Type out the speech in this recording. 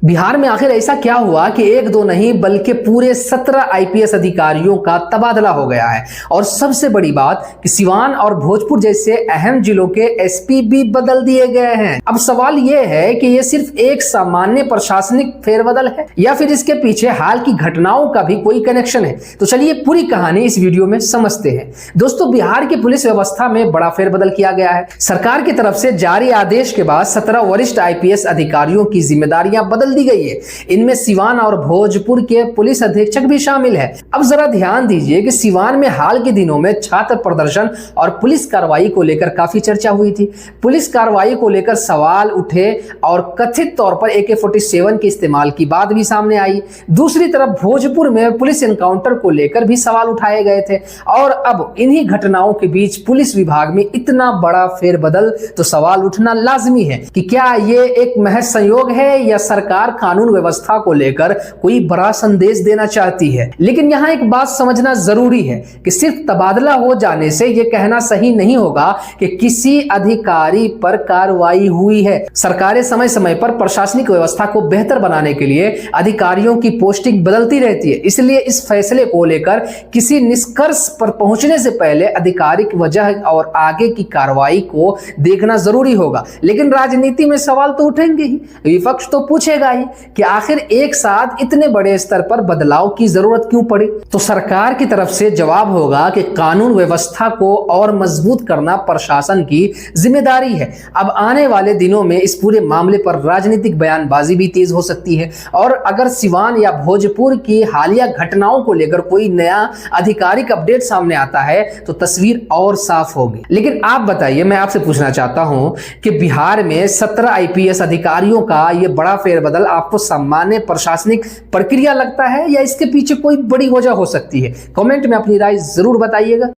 बिहार में आखिर ऐसा क्या हुआ कि एक दो नहीं बल्कि पूरे 17 आईपीएस अधिकारियों का तबादला हो गया है। और सबसे बड़ी बात कि सिवान और भोजपुर जैसे अहम जिलों के एसपी भी बदल दिए गए हैं। अब सवाल यह है कि यह सिर्फ एक सामान्य प्रशासनिक फेरबदल है या फिर इसके पीछे हाल की घटनाओं का भी कोई कनेक्शन है। तो चलिए पूरी कहानी इस वीडियो में समझते हैं। दोस्तों, बिहार की पुलिस व्यवस्था में बड़ा फेरबदल किया गया है। सरकार की तरफ से जारी आदेश के बाद 17 वरिष्ठ आईपीएस अधिकारियों की जिम्मेदारियां बदल दी गई है। इनमें सिवान और भोजपुर के पुलिस अधीक्षक भी शामिल है। अब जरा ध्यान दीजिए कि सिवान में हाल के दिनों में छात्र प्रदर्शन और पुलिस कार्रवाई को लेकर काफी चर्चा हुई थी। पुलिस कार्रवाई को लेकर सवाल उठे और कथित तौर पर AK-47 के इस्तेमाल की बात भी सामने आई। दूसरी तरफ भोजपुर में पुलिस एनकाउंटर को लेकर भी सवाल उठाए गए थे। और अब इन्हीं घटनाओं के बीच पुलिस विभाग में इतना बड़ा फेरबदल, तो सवाल उठना लाजमी है कि क्या ये एक महज संयोग है या सरकार कानून व्यवस्था को लेकर कोई बड़ा संदेश देना चाहती है। लेकिन यहां एक बात समझना जरूरी है कि सिर्फ तबादला हो जाने से यह कहना सही नहीं होगा कि किसी अधिकारी पर कार्रवाई हुई है। सरकारें समय समय पर प्रशासनिक व्यवस्था को बेहतर बनाने के लिए अधिकारियों की पोस्टिंग बदलती रहती है। इसलिए इस फैसले को लेकर किसी निष्कर्ष पर पहुंचने से पहले आधिकारिक वजह और आगे की कार्रवाई को देखना जरूरी होगा। लेकिन राजनीति में सवाल तो उठेंगे ही, विपक्ष तो पूछेगा ही कि आखिर एक साथ इतने बड़े स्तर पर बदलाव की जरूरत क्यों पड़ी। तो सरकार की तरफ से जवाब होगा कि कानून व्यवस्था को और मजबूत करना प्रशासन की जिम्मेदारी है। अब आने वाले दिनों में इस पूरे मामले पर राजनीतिक बयानबाजी भी तेज हो सकती है। और अगर सिवान या भोजपुर की हालिया घटनाओं को लेकर कोई नया आधिकारिक अपडेट सामने आता है तो तस्वीर और साफ होगी। लेकिन आप बताइए, मैं आपसे पूछना चाहता हूं कि बिहार में 17 आईपीएस अधिकारियों का यह बड़ा फेरबदल आपको सामान्य प्रशासनिक प्रक्रिया लगता है या इसके पीछे कोई बड़ी वजह हो सकती है? कमेंट में अपनी राय जरूर बताइएगा।